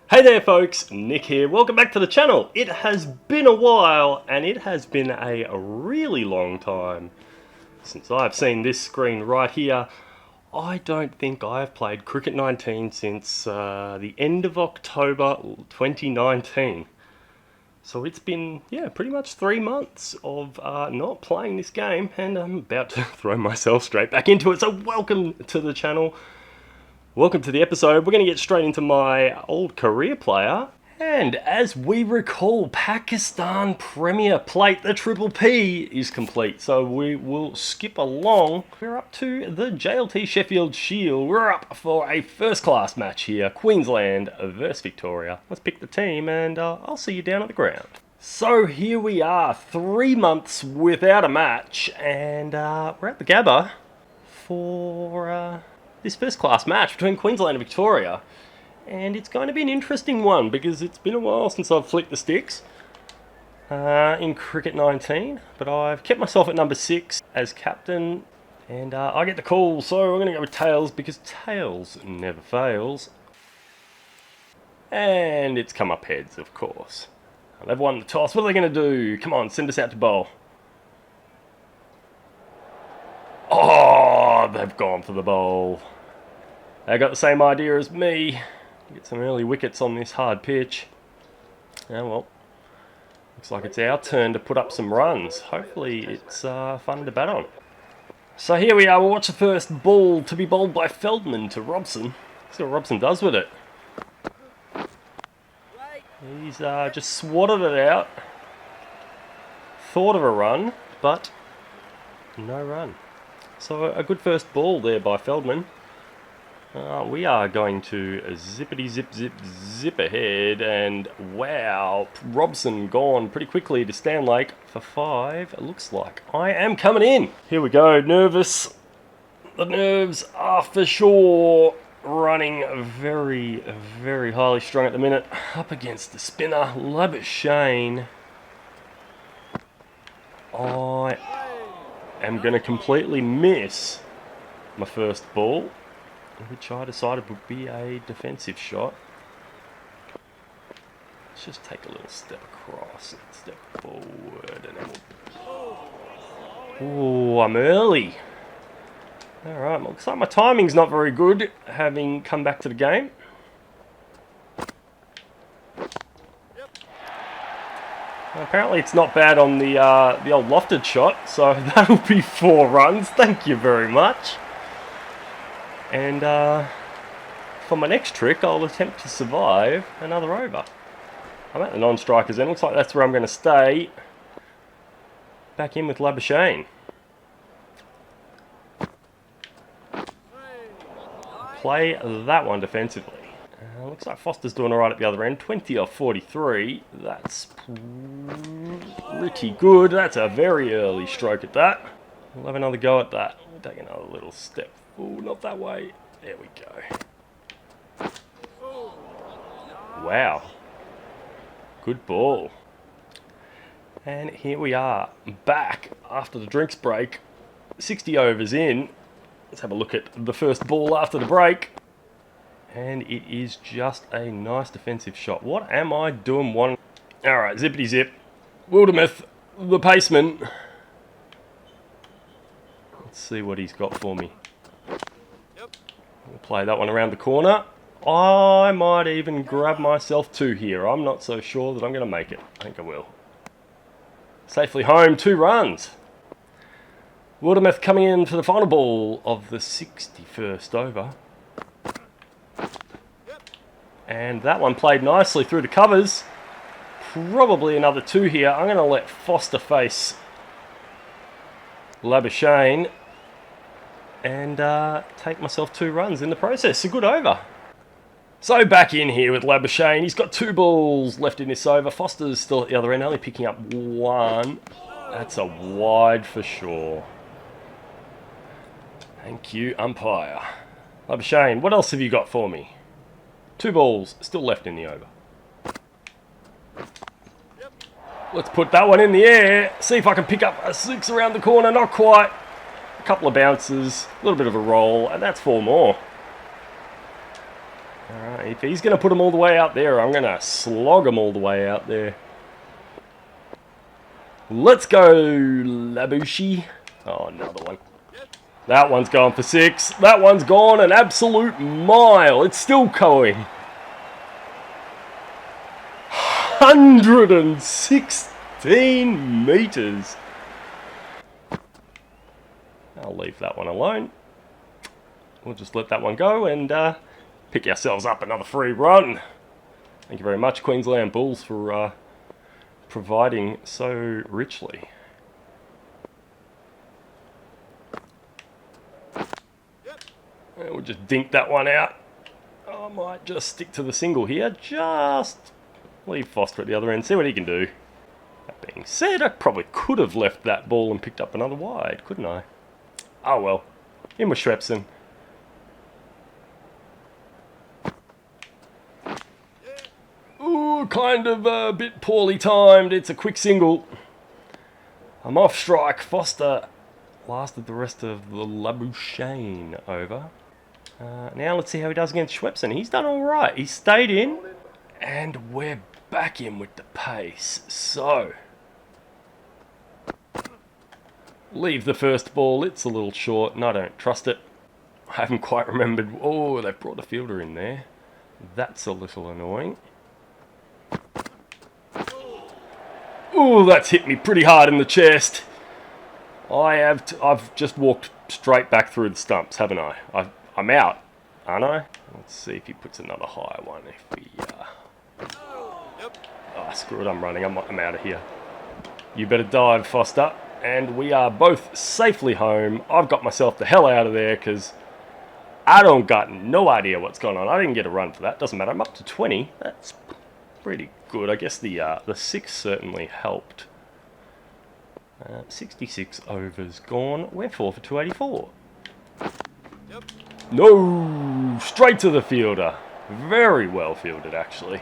Hey there folks, Nick here. Welcome back to the channel. It has been a while and it has been a really long time since I've seen this screen right here. I don't think I've played Cricket 19 since the end of October 2019. So it's been, pretty much 3 months of not playing this game, and I'm about to throw myself straight back into it. So welcome to the channel. Welcome to the episode. We're going to get straight into my old career player. And as we recall, Pakistan Premier Plate, the Triple P, is complete. So we will skip along. We're up to the JLT Sheffield Shield. We're up for a first class match here. Queensland versus Victoria. Let's pick the team and I'll see you down at the ground. So here we are, 3 months without a match. And we're at the Gabba for this first class match between Queensland and Victoria. And it's going to be an interesting one because it's been a while since I've flicked the sticks in Cricket 19. But I've kept myself at number 6 as captain. And I get the call, so I'm going to go with tails because tails never fails. And it's come up heads, of course. They've won the toss. What are they going to do? Come on, send us out to bowl. Oh, they've gone for the bowl. They got the same idea as me. Get some early wickets on this hard pitch. Oh well. Looks like it's our turn to put up some runs. Hopefully it's fun to bat on. So here we are. We'll watch the first ball to be bowled by Feldman to Robson. See what Robson does with it. He's just swatted it out. Thought of a run, but no run. So a good first ball there by Feldman. We are going to zippity zip zip zip ahead, and wow, Robson gone pretty quickly to Stanlake for 5. It looks like I am coming in. Here we go, nervous. The nerves are for sure running very, very highly strung at the minute. Up against the spinner, Labuschagne. I am going to completely miss my first ball, which I decided would be a defensive shot. Let's just take a little step across and step forward, and then we'll... Ooh, I'm early. Alright, looks like my timing's not very good, having come back to the game. Apparently it's not bad on the old lofted shot, so that'll be 4 runs. Thank you very much. And for my next trick, I'll attempt to survive another over. I'm at the non-strikers end. Looks like that's where I'm going to stay. Back in with Labuschagne. Play that one defensively. Looks like Foster's doing alright at the other end. 20 off 43. That's pretty good. That's a very early stroke at that. We'll have another go at that. Take another little step. Oh, not that way. There we go. Wow. Good ball. And here we are, back after the drinks break. 60 overs in. Let's have a look at the first ball after the break. And it is just a nice defensive shot. What am I doing? Alright, zippity zip. Wildermuth, the paceman. Let's see what he's got for me. We'll play that one around the corner. I might even grab myself 2 here. I'm not so sure that I'm going to make it. I think I will. Safely home, 2 runs. Wildermuth coming in for the final ball of the 61st over. And that one played nicely through the covers. Probably another 2 here. I'm going to let Foster face Labuschagne and take myself 2 runs in the process. A good over. So back in here with Labuschagne. He's got 2 balls left in this over. Foster's still at the other end, only picking up 1. That's a wide for sure. Thank you, umpire. Labuschagne, what else have you got for me? 2 balls still left in the over. Let's put that one in the air. See if I can pick up a 6 around the corner. Not quite. couple of bounces, a little bit of a roll, and that's 4 more. Alright, if he's going to put them all the way out there, I'm going to slog them all the way out there. Let's go, Labushi. Oh, another one. That one's gone for 6. That one's gone an absolute mile. It's still going. 116 meters. I'll leave that one alone. We'll just let that one go and pick ourselves up another free run. Thank you very much, Queensland Bulls, for providing so richly. And we'll just dink that one out. I might just stick to the single here. Just leave Foster at the other end. See what he can do. That being said, I probably could have left that ball and picked up another wide, couldn't I? Oh well. In with Schwepson. Ooh, kind of a bit poorly timed. It's a quick single. I'm off strike. Foster lasted the rest of the Labouchane over. Now let's see how he does against Schwepson. He's done alright. He stayed in. And we're back in with the pace. So, leave the first ball. It's a little short and I don't trust it. I haven't quite remembered. Oh, they've brought a fielder in there. That's a little annoying. Oh, that's hit me pretty hard in the chest. I've just walked straight back through the stumps, haven't I? I'm out, aren't I? Let's see if he puts another high one. If we, oh, screw it, I'm running. I'm out of here. You better dive, Foster. And we are both safely home. I've got myself the hell out of there because I don't got no idea what's going on. I didn't get a run for that. Doesn't matter. I'm up to 20. That's pretty good. I guess the 6 certainly helped. 66 overs gone. We're 4 for 284. Yep. No! Straight to the fielder. Very well fielded, actually.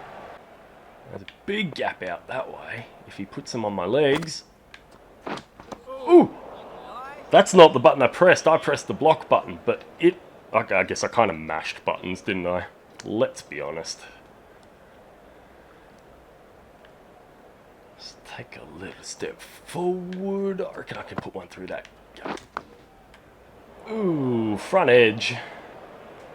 There's a big gap out that way. If he puts them on my legs... Ooh! That's not the button I pressed. I pressed the block button, but it... I guess I kind of mashed buttons, didn't I? Let's be honest. Let's take a little step forward. I reckon I can put one through that gap. Ooh, front edge.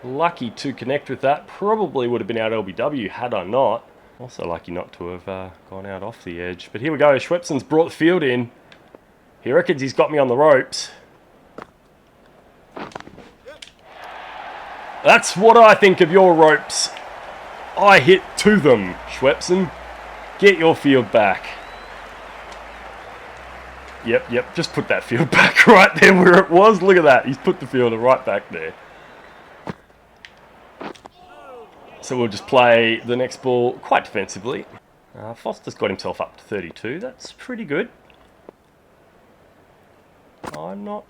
Lucky to connect with that. Probably would have been out LBW had I not. Also lucky not to have gone out off the edge. But here we go. Schwepson's brought the field in. He reckons he's got me on the ropes. That's what I think of your ropes. I hit to them, Schwepson. Get your field back. Yep, just put that field back right there where it was. Look at that. He's put the fielder right back there. So we'll just play the next ball quite defensively. Foster's got himself up to 32. That's pretty good. I'm not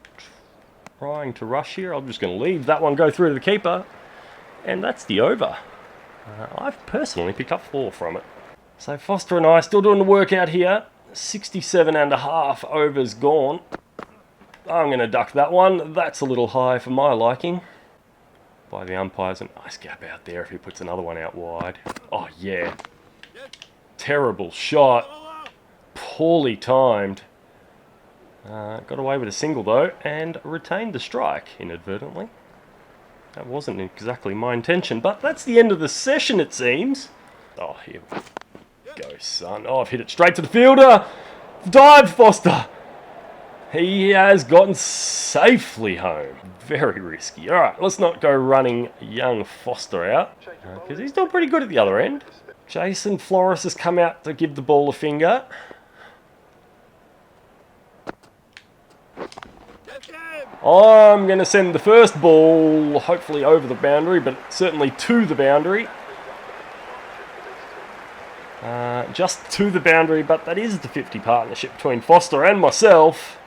trying to rush here. I'm just going to leave that one go through to the keeper. And that's the over. I've personally picked up 4 from it. So Foster and I still doing the workout here. 67.5 overs gone. I'm going to duck that one. That's a little high for my liking. By the umpires, a nice gap out there if he puts another one out wide. Oh yeah. Terrible shot. Poorly timed. Got away with a single though, and retained the strike inadvertently. That wasn't exactly my intention, but that's the end of the session it seems. Oh, here we go, son. Oh, I've hit it straight to the fielder. Dive, Foster. He has gotten safely home. Very risky. All right, let's not go running young Foster out, because he's doing pretty good at the other end. Jason Flores has come out to give the ball a finger. I'm going to send the first ball, hopefully over the boundary, but certainly to the boundary. Just to the boundary, but that is the 50 partnership between Foster and myself.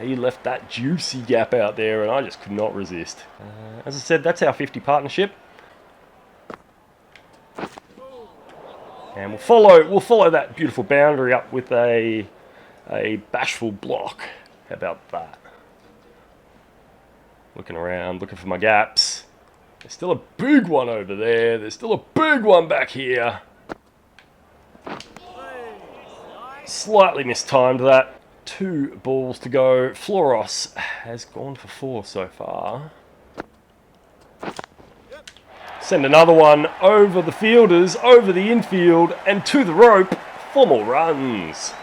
He left that juicy gap out there, and I just could not resist. As I said, that's our 50 partnership. And we'll follow that beautiful boundary up with a bashful block. How about that? Looking around, looking for my gaps. There's still a big one over there. There's still a big one back here. Slightly mistimed that. 2 balls to go. Floros has gone for 4 so far. Send another one over the fielders, over the infield, and to the rope for more runs.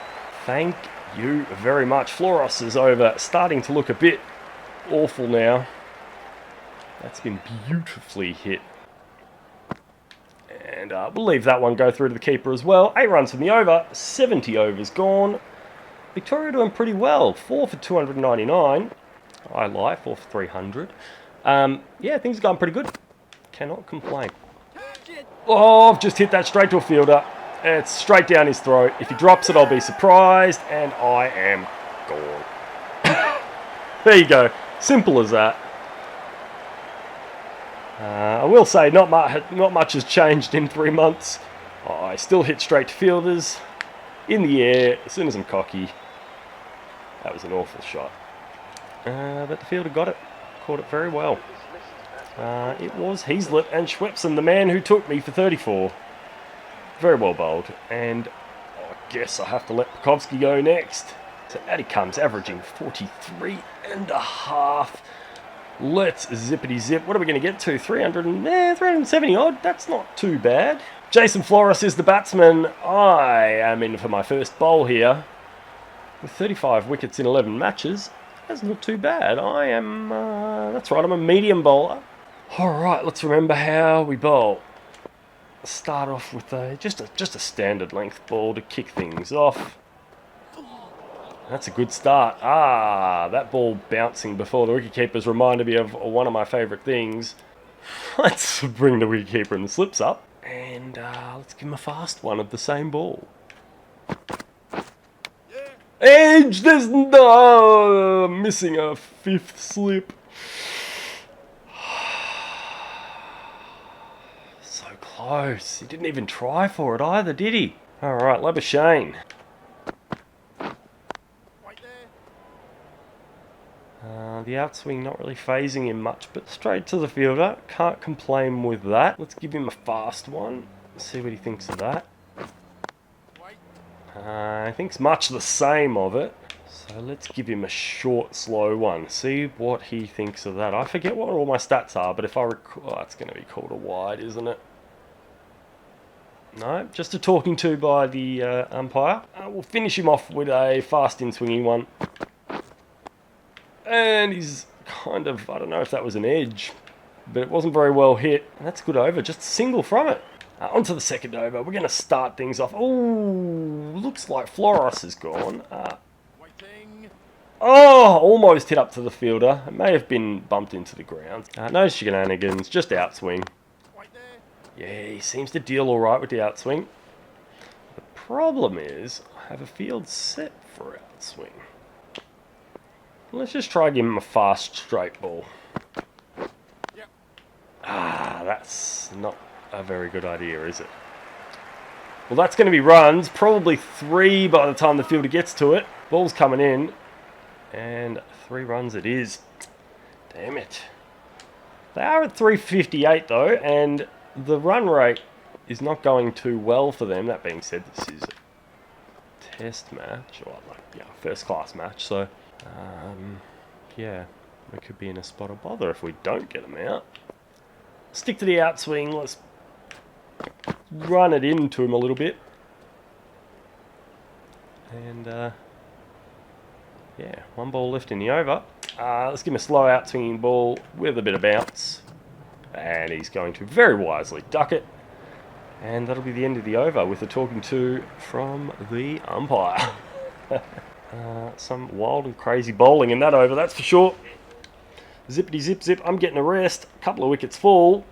Thank you very much. Floros is over. Starting to look a bit awful now. That's been beautifully hit. And we'll leave that one go through to the keeper as well. 8 runs from the over. 70 overs gone. Victoria doing pretty well. 4 for 299. I lie, 4 for 300. Yeah, things are going pretty good. Cannot complain. Oh, I've just hit that straight to a fielder. It's straight down his throat. If he drops it, I'll be surprised. And I am gone. There you go. Simple as that. I will say not much has changed in 3 months. I still hit straight to fielders. In the air, as soon as I'm cocky. That was an awful shot. But the fielder got it. Caught it very well. It was Heaslett and Schwepson, the man who took me for 34. Very well bowled. And I guess I have to let Pekovsky go next. So out he comes, averaging 43 and a half. Let's zippity zip. What are we going to get to? 370 odd. That's not too bad. Jason Floros is the batsman. I am in for my first bowl here. With 35 wickets in 11 matches. That's not too bad. I am, that's right, I'm a medium bowler. Alright, let's remember how we bowl. Start off with just a standard length ball to kick things off. That's a good start. That ball bouncing before the wicketkeeper's reminded me of one of my favourite things. Let's bring the wicketkeeper and the slips up. And let's give him a fast one of the same ball. Edge! There's no missing a 5th slip. So close. He didn't even try for it either, did he? Alright, Labuschagne. The outswing not really phasing him much, but straight to the fielder. Can't complain with that. Let's give him a fast one. See what he thinks of that. He thinks much the same of it. So let's give him a short, slow one. See what he thinks of that. I forget what all my stats are, but if I recall... it's going to be called a wide, isn't it? No, just a talking to by the umpire. We'll finish him off with a fast in-swinging one. And he's kind of, I don't know if that was an edge, but it wasn't very well hit. And that's a good over, just a single from it. Onto the second over, we're going to start things off. Oh, looks like Floros is gone. Almost hit up to the fielder. It may have been bumped into the ground. No shenanigans, just outswing. Yeah, he seems to deal alright with the outswing. The problem is, I have a field set for outswing. Let's just try giving him a fast straight ball. That's not a very good idea, is it? Well, that's going to be runs. Probably 3 by the time the fielder gets to it. Ball's coming in. And 3 runs it is. Damn it. They are at 358 though, and the run rate is not going too well for them. That being said, this is a test match, or first class match, so yeah, we could be in a spot of bother if we don't get them out. Stick to the outswing. Let's run it into him a little bit. And yeah, 1 ball left in the over. Let's give him a slow outswinging ball with a bit of bounce. And he's going to very wisely duck it. And that'll be the end of the over with a talking to from the umpire. Some wild and crazy bowling in that over, that's for sure. Zippity zip zip, I'm getting a rest. A couple of wickets fall.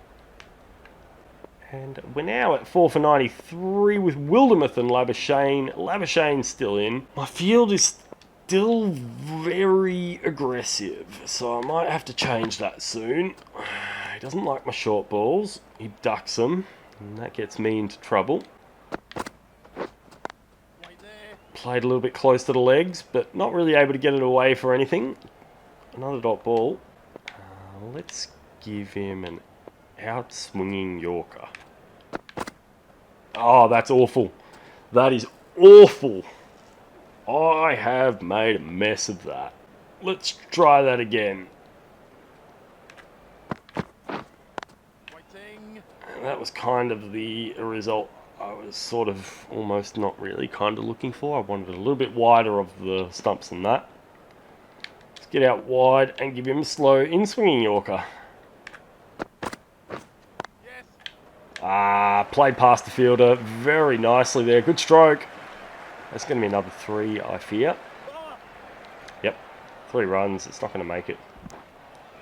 And we're now at 4 for 93 with Wildermuth and Labuschagne. Labuschagne's still in. My field is still very aggressive, so I might have to change that soon. He doesn't like my short balls. He ducks them, and that gets me into trouble. Played a little bit close to the legs, but not really able to get it away for anything. Another dot ball. Let's give him an out-swinging Yorker. Oh, that's awful. That is awful. I have made a mess of that. Let's try that again. And that was kind of the result I was sort of almost not really kind of looking for. I wanted a little bit wider of the stumps than that. Let's get out wide and give him a slow in-swinging Yorker. Played past the fielder very nicely there. Good stroke. That's going to be another 3, I fear. Yep, 3 runs. It's not going to make it.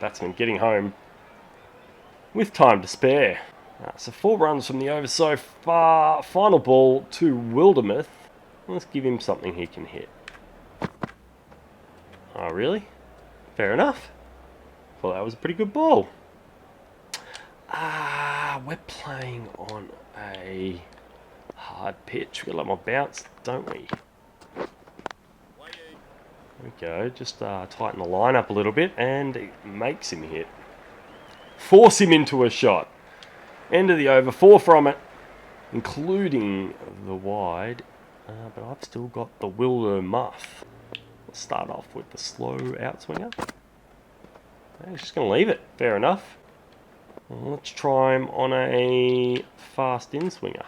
Batsman getting home with time to spare. So 4 runs from the over so far. Final ball to Wildermuth. Let's give him something he can hit. Oh, really? Fair enough. Well, that was a pretty good ball. We're playing on a hard pitch. We've got a lot more bounce, don't we? There we go. Just tighten the line up a little bit, and it makes him hit. Force him into a shot. End of the over, 4 from it, including the wide. But I've still got the Wildermuth. Let's start off with the slow outswinger. He's just going to leave it. Fair enough. Let's try him on a fast in-swinger.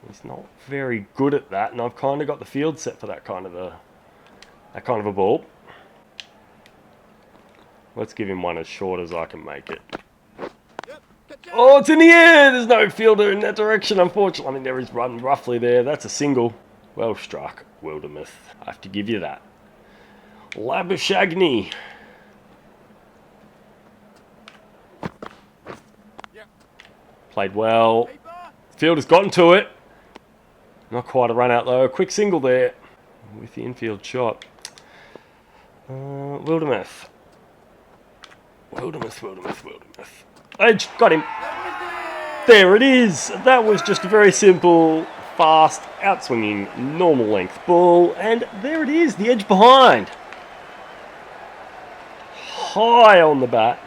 He's not very good at that, and I've kind of got the field set for that kind of a ball. Let's give him one as short as I can make it. Oh, it's in the air! There's no fielder in that direction, unfortunately. I mean, there is run roughly there. That's a single. Well struck, Wildermuth. I have to give you that. Labuschagne. Played well. Fielder's gotten to it. Not quite a run out though. Quick single there with the infield shot. Wildermuth. Wildermuth. Edge, got him. There it is. That was just a very simple, fast, outswinging, normal length ball. And there it is, the edge behind. High on the bat.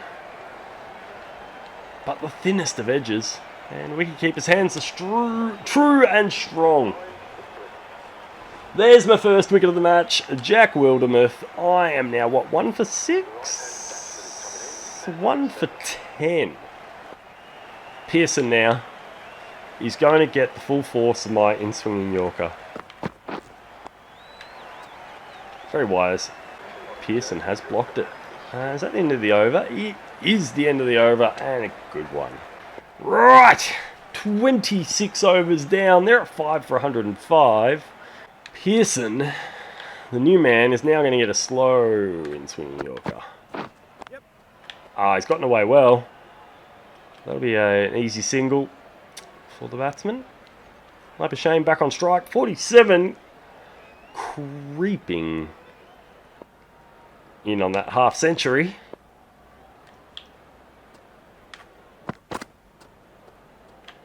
But the thinnest of edges. And wicketkeeper's hands are true and strong. There's my first wicket of the match. Jack Wildermuth. I am now, what, 1 for 6? 1 for 10. Pearson now. He's going to get the full force of my in-swinging Yorker. Very wise. Pearson has blocked it. Is that the end of the over? It is the end of the over, and a good one. Right, 26 overs down. They're at 5 for 105. Pearson, the new man, is now going to get a slow in-swinging Yorker. He's gotten away well. That'll be an easy single for the batsman. Labuschagne back on strike. 47, creeping in on that half century.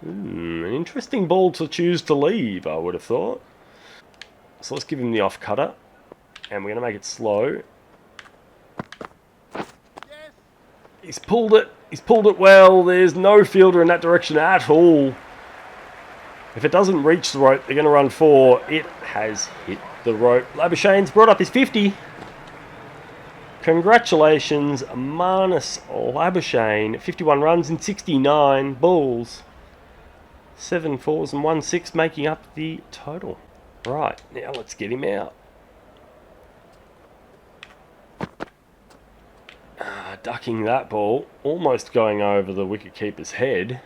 An interesting ball to choose to leave, I would have thought. So let's give him the off cutter, and we're going to make it slow. He's pulled it. He's pulled it well. There's no fielder in that direction at all. If it doesn't reach the rope, they're going to run 4. It has hit the rope. Labuschagne's brought up his 50. Congratulations, Marnus Labuschagne. 51 runs in 69 balls. 7 4s and 1 6, making up the total. Right, now let's get him out. Ducking that ball, almost going over the wicketkeeper's head.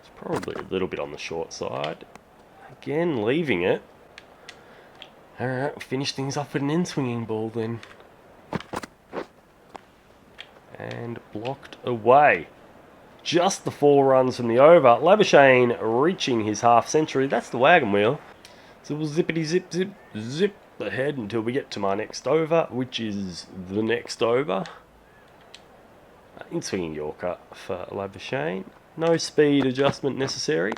It's probably a little bit on the short side. Again, leaving it. Alright, we'll finish things off with an in-swinging ball then. And blocked away. Just the 4 runs from the over. Labuschagne reaching his half century. That's the wagon wheel. So we'll zippity zip, zip, zip ahead until we get to my next over, which is the next over. In-swinging Yorker for Labuschagne. No speed adjustment necessary.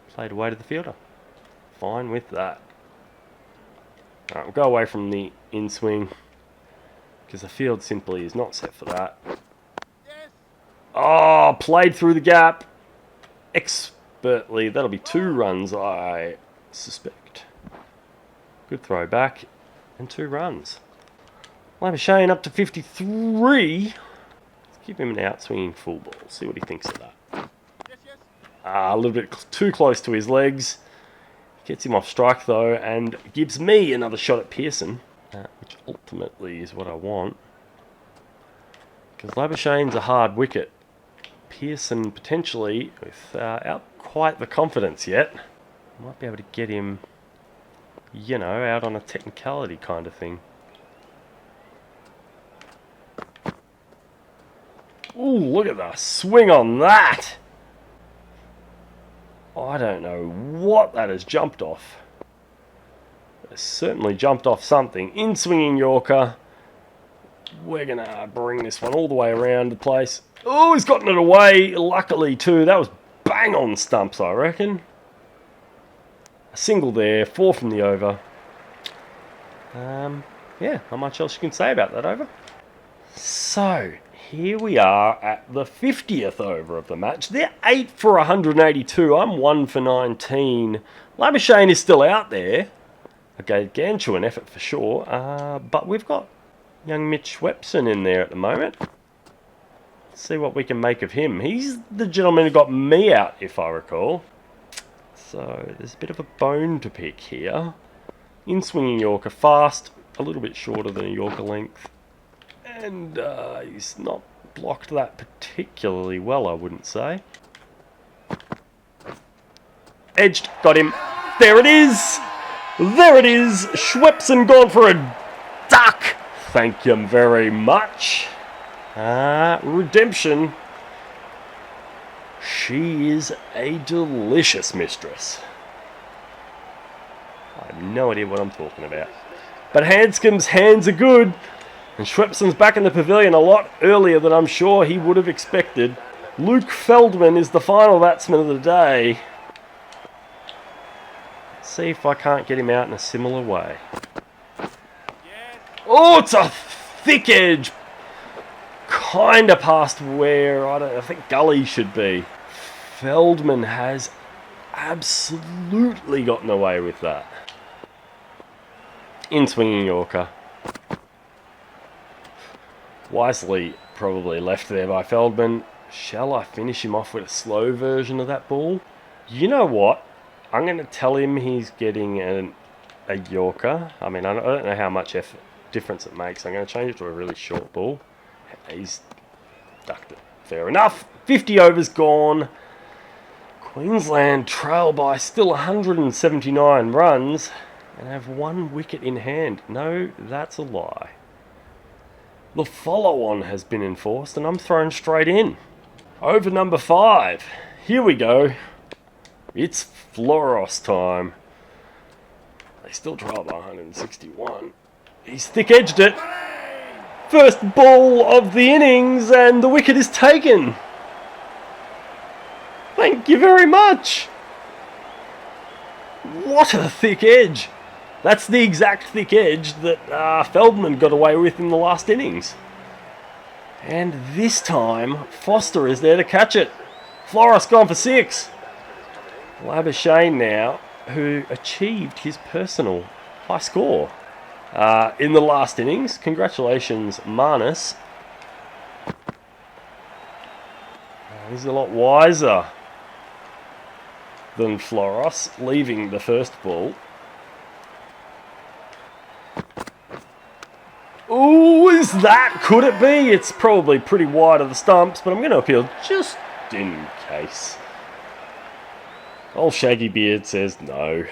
Played away to the fielder. Fine with that. Alright, we'll go away from the in-swing. because the field simply is not set for that. Oh, played through the gap expertly. That'll be 2 runs, I suspect. Good throw back and 2 runs. Labuschagne up to 53. Let's give him an outswinging full ball. See what he thinks of that. A little bit too close to his legs. Gets him off strike though, and gives me another shot at Pearson, which ultimately is what I want. Because Labuschagne's a hard wicket. Pearson potentially, without quite the confidence yet, might be able to get him, you know, out on a technicality kind of thing. Ooh, look at the swing on that! I don't know what that has jumped off. It's certainly jumped off something. In swinging Yorker. We're going to bring this one all the way around the place. Oh, he's gotten it away, luckily too. That was bang on stumps, I reckon. A single there, 4 from the over. Yeah, not much else you can say about that over. So, here we are at the 50th over of the match. They're 8 for 182. I'm 1 for 19. Labuschagne is still out there. A gargantuan effort for sure. But we've got young Mitch Schwepson in there at the moment. Let's see what we can make of him. He's the gentleman who got me out, if I recall. So there's a bit of a bone to pick here. In swinging Yorker, fast, a little bit shorter than a Yorker length. And he's not blocked that particularly well, I wouldn't say. Edged, got him. There it is! There it is! Schwepson gone for a duck! Thank you very much. Redemption. She is a delicious mistress. I have no idea what I'm talking about. But Hanscom's hands are good. And Schwepson's back in the pavilion a lot earlier than I'm sure he would have expected. Luke Feldman is the final batsman of the day. Let's see if I can't get him out in a similar way. Oh, it's a thick edge. Kind of past where I think Gully should be. Feldman has absolutely gotten away with that. In swinging Yorker. Wisely probably left there by Feldman. Shall I finish him off with a slow version of that ball? You know what? I'm going to tell him he's getting a Yorker. I mean, I don't know how much difference it makes. I'm going to change it to a really short ball. He's ducked it. Fair enough. 50 overs gone. Queensland trail by still 179 runs and have 1 wicket in hand. No, that's a lie. The follow-on has been enforced and I'm thrown straight in. Over number 5. Here we go. It's Floros time. They still trail by 161. He's thick-edged it. First ball of the innings and the wicket is taken. Thank you very much. What a thick edge. That's the exact thick edge that Feldman got away with in the last innings. And this time, Foster is there to catch it. Floros gone for 6. Labuschagne now, who achieved his personal high score in the last innings. Congratulations, Marnus. He's a lot wiser than Floros, leaving the first ball. Ooh, is that? Could it be? It's probably pretty wide of the stumps, but I'm going to appeal just in case. Old Shaggy Beard says no.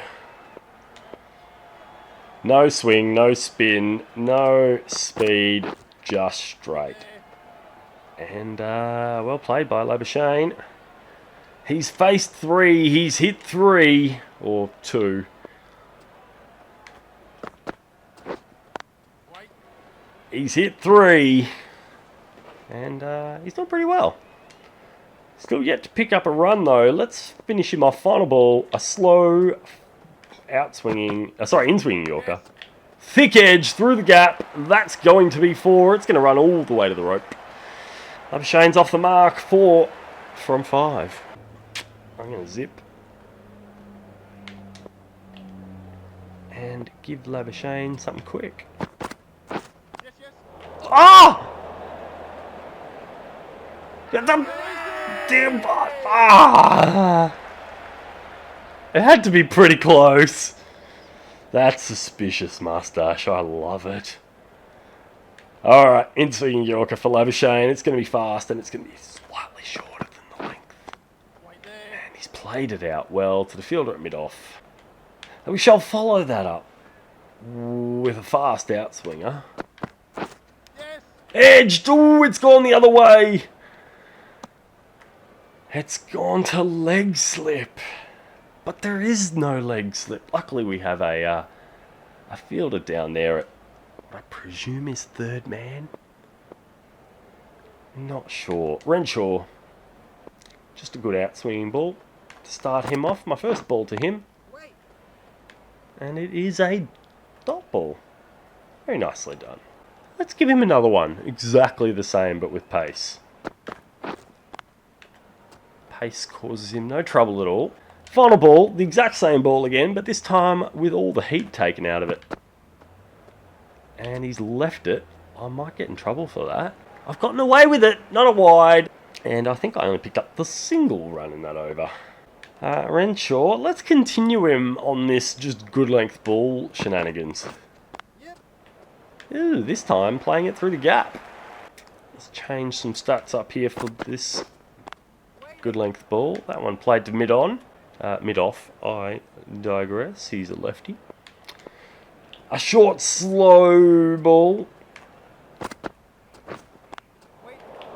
No swing, no spin, no speed, just straight. And well played by Labuschagne. He's faced 3, he's hit 3, or 2. He's hit 3, and he's done pretty well. Still yet to pick up a run though. Let's finish him off. Final ball, a slow in-swinging Yorker. Thick edge through the gap. That's going to be 4. It's going to run all the way to the rope. Labuschagne's off the mark. 4 from 5. I'm going to zip. And give Labuschagne something quick. Ah! Get them! Damn! Ah! It had to be pretty close. That's suspicious mustache. I love it. Alright, in-swinging Yorker for Labuschagne. It's going to be fast and it's going to be slightly shorter than the length. And he's played it out well to the fielder at mid-off. And we shall follow that up with a fast outswinger. Edged! Ooh, it's gone the other way. It's gone to leg slip. But there is no leg slip. Luckily we have a fielder down there at, I presume, is third man. Not sure. Renshaw. Just a good outswinging ball to start him off. My first ball to him. And it is a dot ball. Very nicely done. Let's give him another one. Exactly the same, but with pace. Pace causes him no trouble at all. Final ball, the exact same ball again, but this time with all the heat taken out of it. And he's left it. I might get in trouble for that. I've gotten away with it, not a wide. And I think I only picked up the single run in that over. Renshaw, let's continue him on this just good length ball shenanigans. Ooh, this time playing it through the gap. Let's change some stats up here for this good length ball. That one played to mid-on. Mid-off, I digress. He's a lefty. A short, slow ball.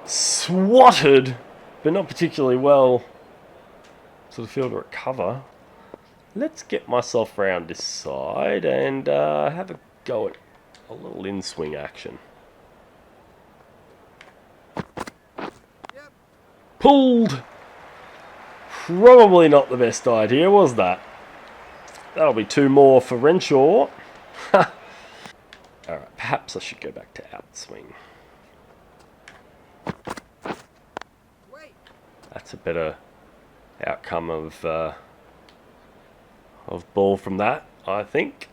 Swatted, but not particularly well to the fielder at cover. Let's get myself round this side and have a go at a little in-swing action. Pulled! Probably not the best idea, was that? That'll be 2 more for Renshaw. Alright, perhaps I should go back to outswing. That's a better outcome of ball from that, I think.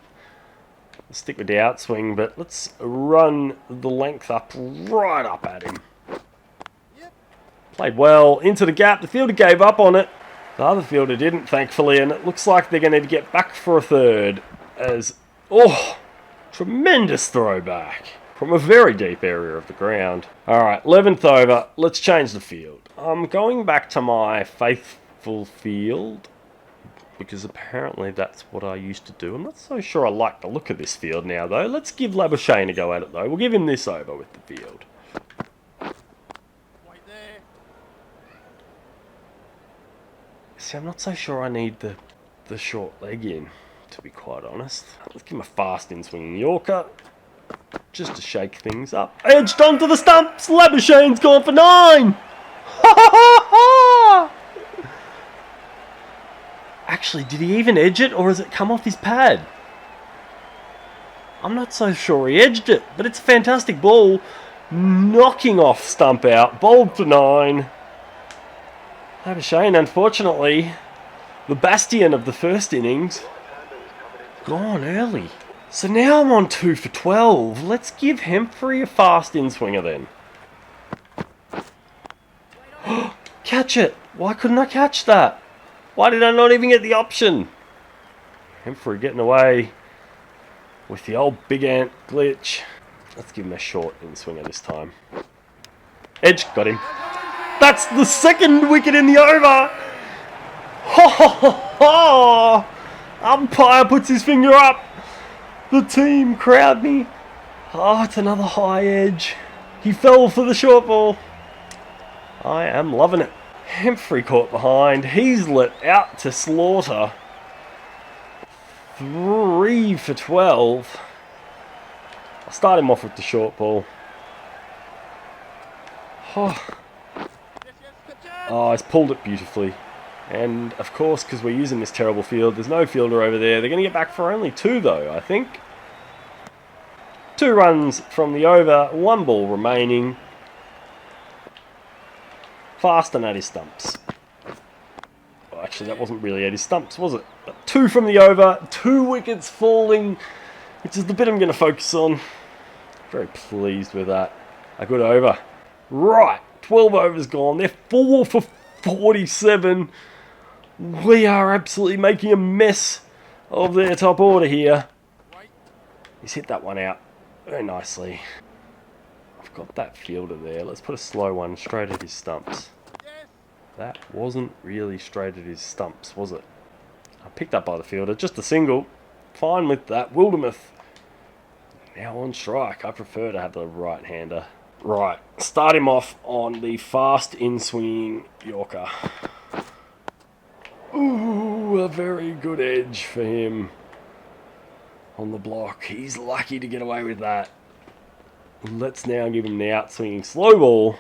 Let's stick with the outswing, but let's run the length up right up at him. Played well into the gap. The fielder gave up on it. The other fielder didn't, thankfully, and it looks like they're going to get back for a third as... Oh! Tremendous throwback from a very deep area of the ground. Alright, 11th over. Let's change the field. I'm going back to my faithful field because apparently that's what I used to do. I'm not so sure I like the look of this field now, though. Let's give Labuschagne a go at it, though. We'll give him this over with the field. See, I'm not so sure I need the short leg in, to be quite honest. Let's give him a fast in-swinging Yorker, just to shake things up. Edged onto the stumps! Labuschagne's gone for 9! Ha ha ha ha! Actually, did he even edge it, or has it come off his pad? I'm not so sure he edged it, but it's a fantastic ball. Knocking off stump out, bowled for 9. Labuschagne, unfortunately, the bastion of the first innings, gone early. So now I'm on 2 for 12. Let's give Hemphrey a fast in-swinger then. Catch it! Why couldn't I catch that? Why did I not even get the option? Hemphrey getting away with the old big ant glitch. Let's give him a short in-swinger this time. Edge, got him. That's the second wicket in the over! Ho ho ho ho! Umpire puts his finger up. The team crowd me. Oh, it's another high edge. He fell for the short ball. I am loving it. Hemphrey caught behind. He's let out to slaughter. 3 for 12. I'll start him off with the short ball. Oh, he's pulled it beautifully. And, of course, because we're using this terrible field, there's no fielder over there. They're going to get back for only 2, though, I think. 2 runs from the over, 1 ball remaining. Fast and at his stumps. Well, actually, that wasn't really at his stumps, was it? But 2 from the over, 2 wickets falling, which is the bit I'm going to focus on. Very pleased with that. A good over. Right, 12 overs gone. They're 4 for 47. We are absolutely making a mess of their top order here. He's hit that one out very nicely. I've got that fielder there. Let's put a slow one straight at his stumps. That wasn't really straight at his stumps, was it? I picked up by the fielder. Just a single. Fine with that. Wildermuth now on strike. I prefer to have the right-hander. Right, start him off on the fast in-swinging Yorker. Ooh, a very good edge for him on the block. He's lucky to get away with that. Let's now give him the out-swinging slow ball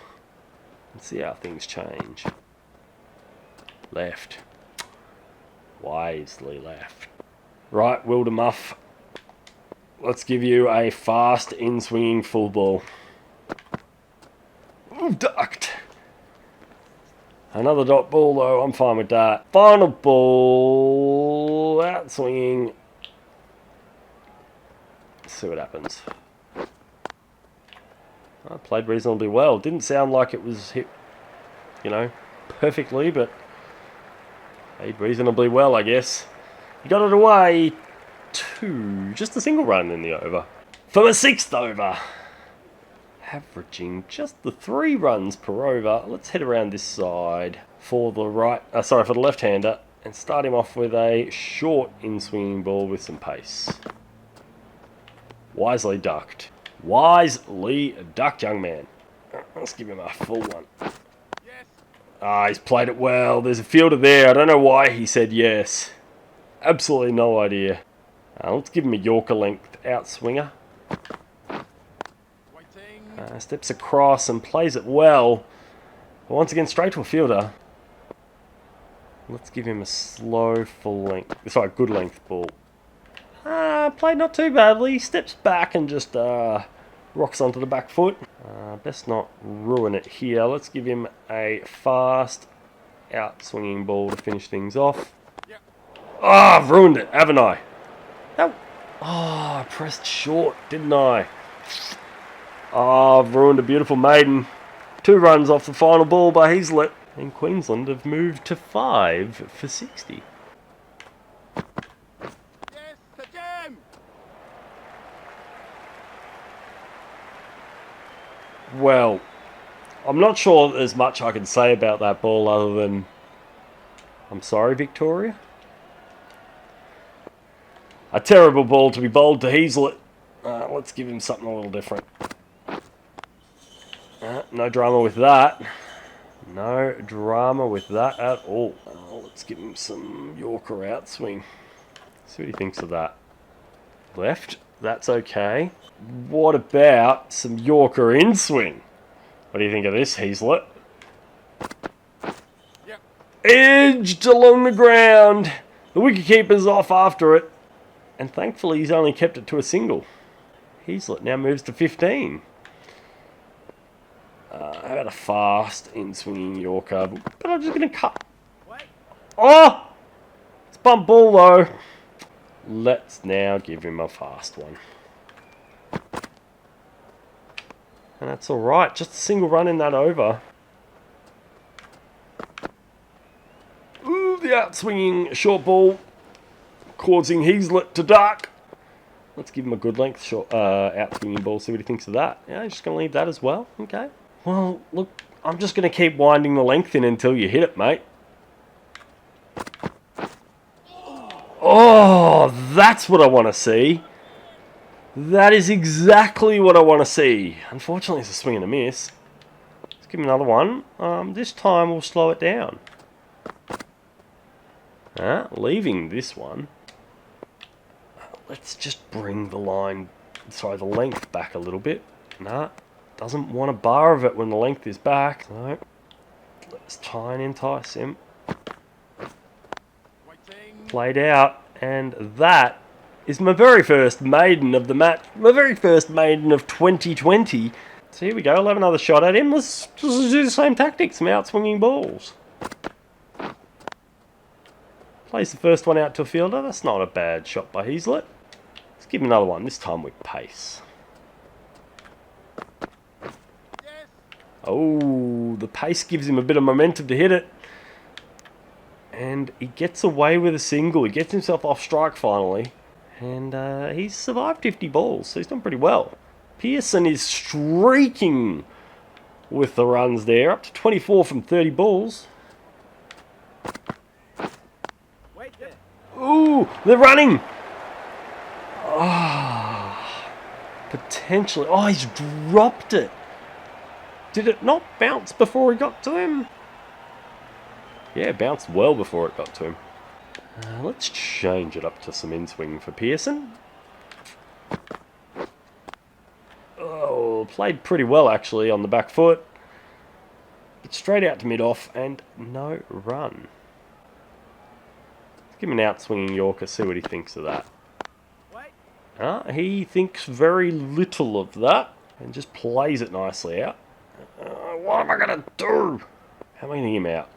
and see how things change. Left. Wisely left. Right, Wildermuth. Let's give you a fast in-swinging full ball. Ooh, ducked. Another dot ball though, I'm fine with that. Final ball, out swinging. Let's see what happens. I played reasonably well. Didn't sound like it was hit, you know, perfectly, but played reasonably well, I guess. He got it away. 2, just a single run in the over. For the 6th over. Averaging just the 3 runs per over. Let's head around this side for the for the left-hander and start him off with a short in-swinging ball with some pace. Wisely ducked. Wisely ducked, young man. Let's give him a full one. Ah, he's played it well. There's a fielder there. I don't know why he said yes. Absolutely no idea. Let's give him a Yorker length out swinger. Steps across and plays it well. But once again, straight to a fielder. Let's give him a slow full length. Sorry, good length ball. Played not too badly. Steps back and just rocks onto the back foot. Best not ruin it here. Let's give him a fast out swinging ball to finish things off. Ah, I've ruined it, haven't I? I pressed short, didn't I? Oh, I've ruined a beautiful maiden. 2 runs off the final ball by Heazlett. And Queensland have moved to 5 for 60. Well, I'm not sure there's much I can say about that ball other than I'm sorry, Victoria. A terrible ball to be bowled to Heazlett. Let's give him something a little different. No drama with that. No drama with that at all. Let's give him some Yorker outswing. See what he thinks of that. Left. That's okay. What about some Yorker inswing? What do you think of this, Heazlett? Yep. Edged along the ground. The wicketkeeper's off after it. And thankfully he's only kept it to a single. Heazlett now moves to 15. How about a fast in-swinging Yorker? But I'm just going to cut. Oh! It's bump ball though. Let's now give him a fast one. And that's alright. Just a single run in that over. Ooh, the out-swinging short ball causing Heazlett to duck. Let's give him a good length short out-swinging ball, see what he thinks of that. Yeah, he's just going to leave that as well. Okay. Well, look, I'm just going to keep winding the length in until you hit it, mate. Oh, that's what I want to see. That is exactly what I want to see. Unfortunately, it's a swing and a miss. Let's give him another one. This time we'll slow it down. Leaving this one. Let's just bring the length back a little bit. Doesn't want a bar of it when the length is back. So, let's try and entice him. Played out, and that is my very first maiden of the match, my very first maiden of 2020. So here we go, I'll have another shot at him. Let's just do the same tactics, some out-swinging balls. Plays the first one out to a fielder. That's not a bad shot by Heazlett. Let's give him another one, this time with pace. Oh, the pace gives him a bit of momentum to hit it. And he gets away with a single. He gets himself off strike finally. And he's survived 50 balls, so he's done pretty well. Pearson is streaking with the runs there, up to 24 from 30 balls. Ooh, they're running! Oh, potentially. Oh, he's dropped it. Did it not bounce before he got to him? Yeah, it bounced well before it got to him. Let's change it up to some in-swing for Pearson. Oh, played pretty well actually on the back foot. But straight out to mid-off and no run. Let's give him an out-swinging Yorker, see what he thinks of that. He thinks very little of that and just plays it nicely out. What am I going to do? How am I going to get him out?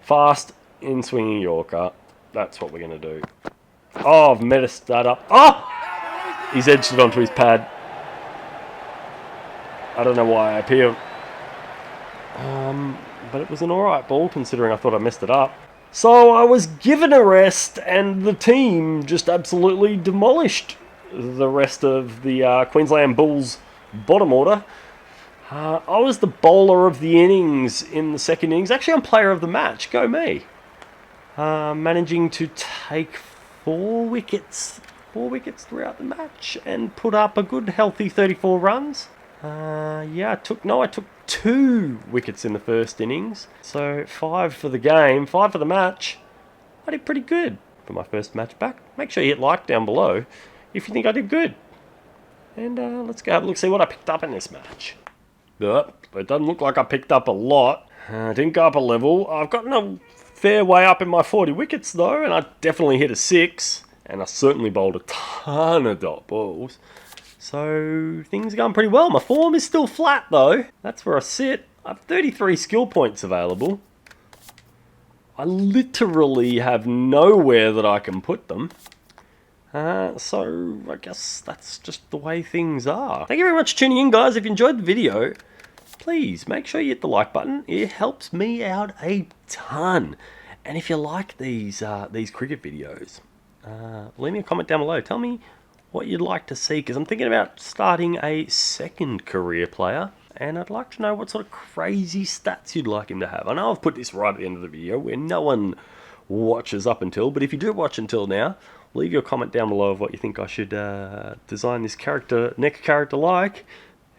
Fast, in-swinging Yorker. That's what we're going to do. Oh, I've messed that up. Oh! He's edged it onto his pad. I don't know why I appear. But it was an alright ball considering I thought I messed it up. So I was given a rest and the team just absolutely demolished the rest of the Queensland Bulls bottom order. I was the bowler of the innings in the second innings. Actually, I'm player of the match. Go me. Managing to take 4 wickets. 4 wickets throughout the match and put up a good healthy 34 runs. Yeah, I took 2 wickets in the first innings. So 5 for the game, 5 for the match. I did pretty good for my first match back. Make sure you hit like down below if you think I did good. And let's go have a look, see what I picked up in this match. It doesn't look like I picked up a lot. Didn't go up a level. I've gotten a fair way up in my 40 wickets though, and I definitely hit a 6. And I certainly bowled a ton of dot balls. So things are going pretty well. My form is still flat though. That's where I sit. I have 33 skill points available. I literally have nowhere that I can put them. So I guess that's just the way things are. Thank you very much for tuning in, guys. If you enjoyed the video, please make sure you hit the like button. It helps me out a ton. And if you like these cricket videos, leave me a comment down below. Tell me what you'd like to see, because I'm thinking about starting a second career player, and I'd like to know what sort of crazy stats you'd like him to have. I know I've put this right at the end of the video where no one watches up until, but if you do watch until now, leave your comment down below of what you think I should design this next character like,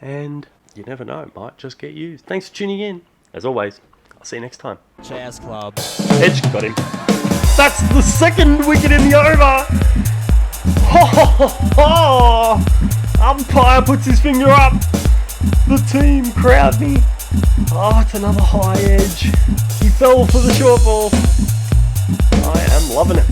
and you never know, it might just get used. Thanks for tuning in. As always, I'll see you next time. Jazz Club. Edge got him. That's the second wicket in the over. Ho, ho, ho, ho. Umpire puts his finger up. The team crowd me. Oh, it's another high edge. He fell for the short ball. I am loving it.